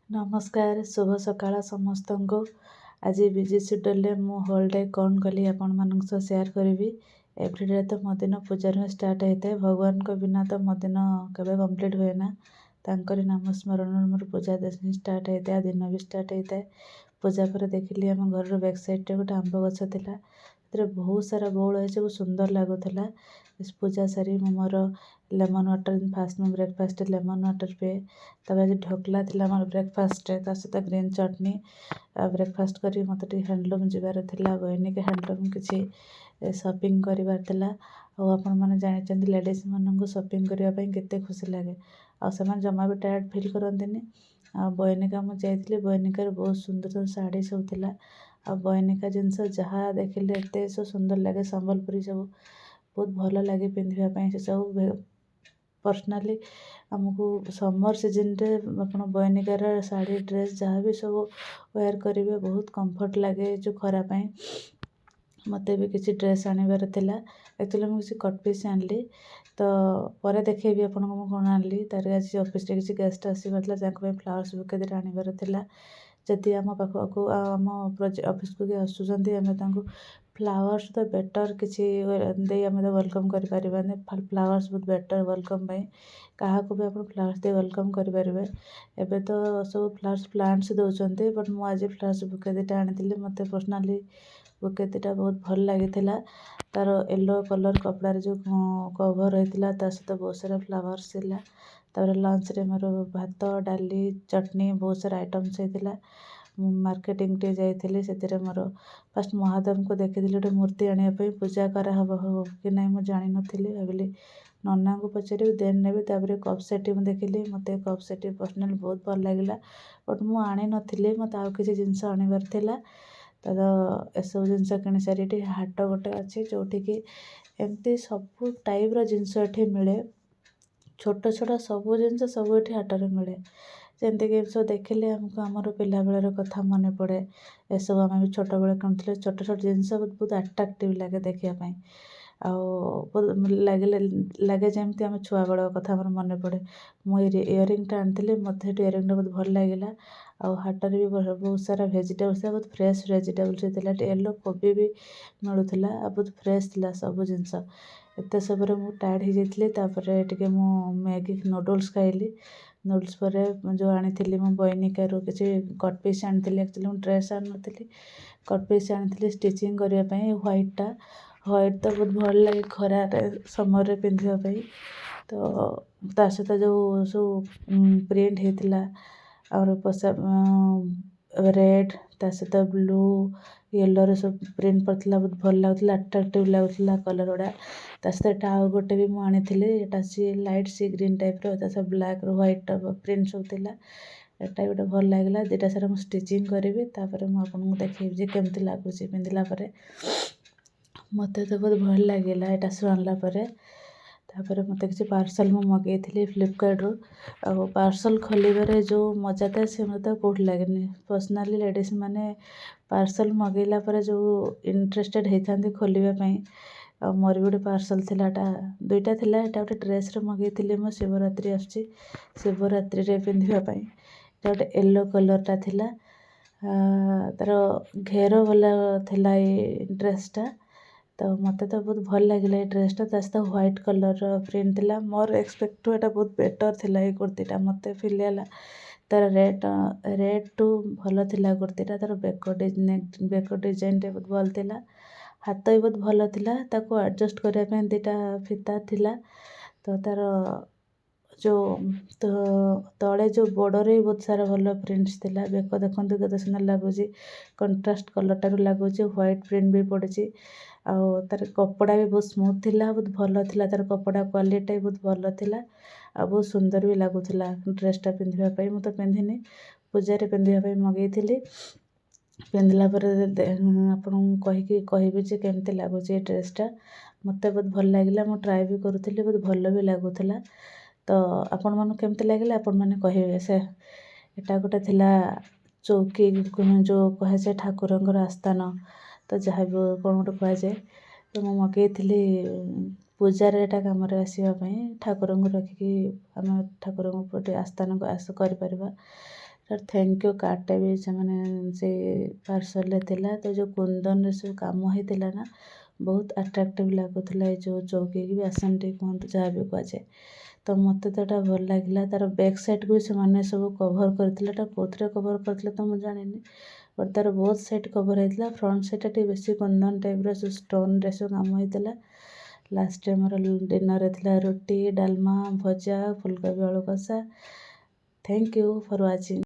ନମସ୍କାର, ଶୁଭ ସକାଳ ସମସ୍ତଙ୍କୁ। ଆଜି ବିଜି ସିଡ୍ୟୁଲରେ ମୁଁ ହୋଲ୍ ଡେ କ'ଣ କଲି ଆପଣମାନଙ୍କ ସହ ସେୟାର କରିବି। ଏଭ୍ରିଡେ ତ ମୋ ଦିନ ପୂଜାରୁ ହିଁ ଷ୍ଟାର୍ଟ ହେଇଥାଏ। ଭଗବାନଙ୍କ ବିନା ତ ମୋ ଦିନ କେବେ କମ୍ପ୍ଲିଟ୍ ହୁଏ ନା। ତାଙ୍କରି ନାମ ସ୍ମରଣରୁ ମୋର ପୂଜା ଷ୍ଟାର୍ଟ ହେଇଥାଏ, ଦିନ ବି ଷ୍ଟାର୍ଟ ହେଇଥାଏ। ପୂଜା ପରେ ଦେଖିଲି ଆମ ଘରର ବ୍ୟାକ୍ ସାଇଡ଼୍ରେ ଗୋଟେ ଆମ୍ବ ଗଛ ଥିଲା। ସେଥିରେ ବହୁତ ସାରା ବଉଳ ହେଇଛି, ବହୁତ ସୁନ୍ଦର ଲାଗୁଥିଲା। ପୂଜା ସାରି ମୁଁ ମୋର ଲେମନ୍ ୱାଟର୍, ଫାଷ୍ଟ ମୁଁ ବ୍ରେକଫାଷ୍ଟରେ ଲେମନ୍ ୱାଟର୍ ପିଏ। ତାପରେ ଆଜି ଢୋକଲା ଥିଲା ମୋର ବ୍ରେକଫାଷ୍ଟରେ, ତା ସହିତ ଗ୍ରୀନ୍ ଚଟନି। ବ୍ରେକଫାଷ୍ଟ କରି ମୋତେ ଟିକେ ହ୍ୟାଣ୍ଡଲୁମ୍ ଯିବାର ଥିଲା, ବୈନିକ ହ୍ୟାଣ୍ଡଲୁମ୍ କିଛି ସପିଂ କରିବାର ଥିଲା। ଆଉ ଆପଣମାନେ ଜାଣିଛନ୍ତି ଲେଡ଼ିଜ୍ମାନଙ୍କୁ ସପିଂ କରିବା ପାଇଁ କେତେ ଖୁସି ଲାଗେ, ଆଉ ସେମାନେ ଜମା ବି ଟାୟାର୍ଡ଼ ଫିଲ୍ କରନ୍ତିନି। ଆଉ ବୈନିକା ମୁଁ ଯାଇଥିଲି, ବୈନିକାରେ ବହୁତ ସୁନ୍ଦର ସୁନ୍ଦର ଶାଢ଼ୀ ସବୁ ଥିଲା। ଆଉ ବୈନିକା ଜିନିଷ ଯାହା ଦେଖିଲେ ଏତେ ସବୁ ସୁନ୍ଦର ଲାଗେ, ସମ୍ବଲପୁରୀ ସବୁ ବହୁତ ଭଲ ଲାଗେ ପିନ୍ଧିବା ପାଇଁ। ସେସବୁ ପର୍ସନାଲି ଆମକୁ ସମର୍ ସିଜନ୍ରେ ଆପଣ ବୈନିକାର ଶାଢ଼ୀ, ଡ୍ରେସ୍ ଯାହା ବି ସବୁ ୱେୟାର୍ କରିବେ ବହୁତ କମ୍ଫର୍ଟ ଲାଗେ ଯେଉଁ ଖରା ପାଇଁ। ମୋତେ ବି କିଛି ଡ୍ରେସ୍ ଆଣିବାର ଥିଲା। ଆକ୍ଚୁଆଲି ମୁଁ କିଛି କଟ୍ ପିସ୍ ଆଣିଲି, ତ ପରେ ଦେଖେଇବି ଆପଣଙ୍କୁ ମୁଁ କ'ଣ ଆଣିଲି। ତାର ଆଜି ଅଫିସରେ କିଛି ଗେଷ୍ଟ ଆସିବାର ଥିଲା, ତାଙ୍କ ପାଇଁ ଫ୍ଲାୱାର୍ସ ବୁକେ ଦୁଇଟା ଆଣିବାର ଥିଲା। ଯଦି ଆମ ପାଖକୁ ଆମ ଅଫିସକୁ କିଏ ଆସୁଛନ୍ତି, ଆମେ ତାଙ୍କୁ ଫ୍ଲାୱାର୍ସ ତ ବେଟର୍ କିଛି ଦେଇ ଆମେ ତ ୱେଲକମ୍ କରିପାରିବାନି। ଫ୍ଲାୱାର୍ସ ବହୁତ ବେଟର୍ ୱେଲକମ୍ ପାଇଁ। କାହାକୁ ବି ଆପଣ ଫ୍ଲାୱାର୍ସ ଦେଇ ୱେଲକମ୍ କରିପାରିବେ। ଏବେ ତ ସବୁ ଫ୍ଲାୱାର୍ସ ପ୍ଲାଣ୍ଟସ୍ ଦେଉଛନ୍ତି, ବଟ୍ ମୁଁ ଆଜି ଫ୍ଲାୱାର୍ସ ବୁକେ ଦୁଇଟା ଆଣିଥିଲି। ମୋତେ ପର୍ସନାଲି ବୁକେ ଦୁଇଟା ବହୁତ ଭଲ ଲାଗିଥିଲା। ତାର ୟେଲୋ କଲର୍ କପଡ଼ାରେ ଯେଉଁ କଭର୍ ହେଇଥିଲା, ତା ସହିତ ବହୁତ ସାରା ଫ୍ଲାୱାର୍ସ ଥିଲା। ତାପରେ ଲଞ୍ଚରେ ମୋର ଭାତ, ଡାଲି, ଚଟନି, ବହୁତ ସାରା ଆଇଟମ୍ସ ହେଇଥିଲା। ମୁଁ ମାର୍କେଟିଂ ଟିକେ ଯାଇଥିଲି, ସେଥିରେ ମୋର ଫାଷ୍ଟ ମହାଦେବଙ୍କୁ ଦେଖିଥିଲି ଗୋଟେ ମୂର୍ତ୍ତି ଆଣିବା ପାଇଁ। ପୂଜା କରାହବ କି ନାହିଁ ମୁଁ ଜାଣିନଥିଲି, ଭାବିଲି ନନାଙ୍କୁ ପଚାରିବି ଦେନ୍ ନେବି। ତାପରେ କପ୍ ସେଟ୍ ମୁଁ ଦେଖିଲି, ମୋତେ କପ୍ ସେଟ୍ ପର୍ସନାଲି ବହୁତ ଭଲ ଲାଗିଲା, ବଟ୍ ମୁଁ ଆଣିନଥିଲି, ମୋତେ ଆଉ କିଛି ଜିନିଷ ଆଣିବାର ଥିଲା। ତାର ଏସବୁ ଜିନିଷ କିଣି ସାରି ଏଠି ହାଟ ଗୋଟେ ଅଛି, ଯେଉଁଠିକି ଏମିତି ସବୁ ଟାଇପ୍ର ଜିନିଷ ଏଠି ମିଳେ। ଛୋଟ ଛୋଟ ସବୁ ଜିନିଷ ସବୁ ଏଠି ହାଟରେ ମିଳେ। ଯେମିତିକି ସବୁ ଦେଖିଲେ ଆମକୁ ଆମର ପିଲାବେଳର କଥା ମନେ ପଡ଼େ। ଏସବୁ ଆମେ ବି ଛୋଟବେଳେ କିଣୁଥିଲେ। ଛୋଟ ଛୋଟ ଜିନିଷ ବହୁତ ଆଟ୍ରାକ୍ଟିଭ୍ ଲାଗେ ଦେଖିବା ପାଇଁ। ଆଉ ଲାଗେ ଯେମିତି ଆମେ ଛୁଆବେଳ କଥା ଆମର ମନେ ପଡ଼େ। ମୁଁ ଇୟରିଂଟା ଆଣିଥିଲି, ମୋତେ ସେଠି ଇୟରିଂଟା ବହୁତ ଭଲ ଲାଗିଲା। ଆଉ ହାଟରେ ବି ବହୁତ ସାରା ଭେଜିଟେବଲ୍ସ ଥିଲା, ବହୁତ ଫ୍ରେଶ୍ ଭେଜିଟେବଲ୍ସ ଥିଲା। ୟେଲୋ କୋବି ବି ମିଳୁଥିଲା, ଆଉ ବହୁତ ଫ୍ରେଶ୍ ଥିଲା ସବୁ ଜିନିଷ। ଏତେ ସବୁରେ ମୁଁ ଟାୟାର୍ଡ଼ ହେଇଯାଇଥିଲି। ତାପରେ ଟିକେ ମୁଁ ମ୍ୟାଗି ନୁଡ଼ଲ୍ସ ଖାଇଲି। ନୁଡ଼ଲ୍ସ ପରେ ଯେଉଁ ଆଣିଥିଲି ମୁଁ ବୈନିକାରୁ କିଛି କଟ୍ ପିସ୍ ଆଣିଥିଲି। ଆକ୍ଚୁଆଲି ମୁଁ ଡ୍ରେସ୍ ଆଣିନଥିଲି, କଟ୍ ପିସ୍ ଆଣିଥିଲି ଷ୍ଟିଚିଂ କରିବା ପାଇଁ। ହ୍ୱାଇଟ୍ଟା ତ ବହୁତ ଭଲ ଲାଗେ ଖରାରେ ସମରରେ ପିନ୍ଧିବା ପାଇଁ। ତ ତା ସହିତ ଯେଉଁ ସବୁ ପ୍ରିଣ୍ଟ ହେଇଥିଲା ଆମର ରେଡ଼୍, ତା ସହିତ ବ୍ଲୁ, ୟେଲୋରେ ସବୁ ପ୍ରିଣ୍ଟ ପଡ଼ିଥିଲା, ବହୁତ ଭଲ ଲାଗୁଥିଲା, ଆଟ୍ରାକ୍ଟିଭ୍ ଲାଗୁଥିଲା କଲର୍ ଗୁଡ଼ା। ତା ସହିତ ଏଇଟା ଆଉ ଗୋଟେ ବି ମୁଁ ଆଣିଥିଲି, ଏଇଟା ଲାଇଟ୍ ସି ଗ୍ରୀନ୍ ଟାଇପ୍ର, ତା ସହିତ ବ୍ଲାକ୍ର ହ୍ୱାଇଟ୍ ପ୍ରିଣ୍ଟ ସବୁ ଥିଲା। ଏଇଟା ବି ଗୋଟେ ଭଲ ଲାଗିଲା। ଦୁଇଟା ସାରା ମୁଁ ଷ୍ଟିଚିଂ କରିବି, ତାପରେ ମୁଁ ଆପଣଙ୍କୁ ଦେଖେଇବି ଯେ କେମିତି ଲାଗୁଛି ପିନ୍ଧିଲା ପରେ। ମୋତେ ତ ବହୁତ ଭଲ ଲାଗିଲା ଏଇଟା ସବୁ ଆଣିଲା ପରେ। ତାପରେ ମୋତେ କିଛି ପାର୍ସଲ୍ ମୁଁ ମଗେଇଥିଲି ଫ୍ଲିପକାର୍ଟରୁ। ଆଉ ପାର୍ସଲ୍ ଖୋଲିବାରେ ଯେଉଁ ମଜା ଥାଏ, ସେ ମୋତେ କେଉଁଠି ଲାଗେନି। ପର୍ସନାଲି ଲେଡ଼ିଜ୍ ମାନେ ପାର୍ସଲ୍ ମଗେଇଲା ପରେ ଯେଉଁ ଇଣ୍ଟରେଷ୍ଟେଡ଼୍ ହେଇଥାନ୍ତି ଖୋଲିବା ପାଇଁ। ଆଉ ମୋର ବି ଗୋଟେ ପାର୍ସଲ୍ ଥିଲା, ଏଇଟା ଦୁଇଟା ଥିଲା। ଏଇଟା ଗୋଟେ ଡ୍ରେସ୍ରେ ମଗେଇଥିଲି ମୁଁ, ଶିବରାତ୍ରି ଆସୁଛି, ଶିବରାତ୍ରିରେ ପିନ୍ଧିବା ପାଇଁ। ଏଇଟା ଗୋଟେ ୟେଲୋ କଲର୍ଟା ଥିଲା। ତାର ଘେର ବାଲା ଥିଲା ଏଇ ଡ୍ରେସ୍ଟା। ତ ମୋତେ ତ ବହୁତ ଭଲ ଲାଗିଲା ଏଇ ଡ୍ରେସ୍ଟା। ତା ସହିତ ହ୍ୱାଇଟ୍ କଲର୍ର ପ୍ରିଣ୍ଟ ଥିଲା। ମୋର ଏକ୍ସପେକ୍ଟଠୁ ଏଇଟା ବହୁତ ବେଟର୍ ଥିଲା ଏଇ କୁର୍ତ୍ତୀଟା, ମୋତେ ଫିଲ୍ ହେଲା। ତାର ରେଟ୍ଠୁ ଭଲ ଥିଲା କୁର୍ତ୍ତୀଟା। ତାର ବେକ ଡିଜାଇନ୍ଟା ବହୁତ ଭଲ ଥିଲା। ହାତ ବି ବହୁତ ଭଲ ଥିଲା। ତାକୁ ଆଡ଼ଜଷ୍ଟ କରିବା ପାଇଁ ଦୁଇଟା ଫିତା ଥିଲା। ତ ତାର ତଳେ ଯେଉଁ ବୋର୍ଡ଼ରେ ବି ବହୁତ ସାରା ଭଲ ପ୍ରିଣ୍ଟସ୍ ଥିଲା। ବେକ ଦେଖନ୍ତୁ କେତେ ସୁନ୍ଦର ଲାଗୁଛି, କଣ୍ଟ୍ରାଷ୍ଟ କଲର୍ଟାରୁ ଲାଗୁଛି, ହ୍ୱାଇଟ୍ ପ୍ରିଣ୍ଟ ବି ପଡ଼ିଛି। ଆଉ ତାର କପଡ଼ା ବି ବହୁତ ସ୍ମୁଥ୍ ଥିଲା, ବହୁତ ଭଲ ଥିଲା। ତାର କପଡ଼ା କ୍ୱାଲିଟିଟା ବି ବହୁତ ଭଲ ଥିଲା, ଆଉ ବହୁତ ସୁନ୍ଦର ବି ଲାଗୁଥିଲା ଡ୍ରେସ୍ଟା ପିନ୍ଧିବା ପାଇଁ। ମୁଁ ତ ପିନ୍ଧିନି, ପୂଜାରେ ପିନ୍ଧିବା ପାଇଁ ମଗେଇଥିଲି। ପିନ୍ଧିଲା ପରେ ଆପଣଙ୍କୁ କହିବି ଯେ କେମିତି ଲାଗୁଛି ଏ ଡ୍ରେସ୍ଟା। ମୋତେ ବହୁତ ଭଲ ଲାଗିଲା। ମୁଁ ଟ୍ରାଏ ବି କରୁଥିଲି, ବହୁତ ଭଲ ବି ଲାଗୁଥିଲା। ତ ଆପଣମାନଙ୍କୁ କେମିତି ଲାଗିଲା ଆପଣମାନେ କହିବେ। ଏଇଟା ଗୋଟେ ଥିଲା ଚୌକି, ଯେଉଁ କୁହାଯାଏ ଠାକୁରଙ୍କର ଆସ୍ଥାନ, ତ ଯାହା ବି କ'ଣ ଗୋଟେ କୁହାଯାଏ। ତ ମୁଁ ମଗେଇଥିଲି ପୂଜାରେ ଏଇଟା କାମରେ ଆସିବା ପାଇଁ। ଠାକୁରଙ୍କୁ ରଖିକି ଆମେ ଠାକୁରଙ୍କ ପ୍ରତି ଆସ୍ଥାନକୁ କରିପାରିବା। ଥ୍ୟାଙ୍କ ୟୁ କାର୍ଡ଼ଟା ବି ସେମାନେ ସେ ପାର୍ସଲରେ ଥିଲା। ତ ଯେଉଁ କୁନ୍ଦନରେ ସବୁ କାମ ହେଇଥିଲା ନା ବହୁତ ଆଟ୍ରାକ୍ଟିଭ୍ ଲାଗୁଥିଲା। ଏଇ ଯେଉଁ ଚୌକି କି ବାସନଟି କୁହନ୍ତୁ ଯାହା ବି କୁହାଯାଏ। ତ ମୋତେ ତ ଏଇଟା ଭଲ ଲାଗିଲା। ତା'ର ବ୍ୟାକ୍ ସାଇଡ଼୍କୁ ବି ସେମାନେ ସବୁ କଭର୍ କରିଥିଲେ। ଏଇଟା କେଉଁଥିରେ କଭର୍ କରିଥିଲେ ତ ମୁଁ ଜାଣିନି, ବଟ୍ ତା'ର ବୋଥ୍ ସାଇଡ଼୍ କଭର୍ ହେଇଥିଲା। ଫ୍ରଣ୍ଟ ସାଇଡ଼୍ଟା ଟିକେ ବେଶୀ କୁନ୍ଦନ ଟାଇପ୍ର ସବୁ ଷ୍ଟୋନ୍ରେ ସବୁ କାମ ହେଇଥିଲା। ଲାଷ୍ଟ ଆମର ଡିନର୍ରେ ଥିଲା ରୁଟି, ଡାଲମା, ଭଜା, ଫୁଲକୋବି ଆଳୁ କଷା। Thank you for watching.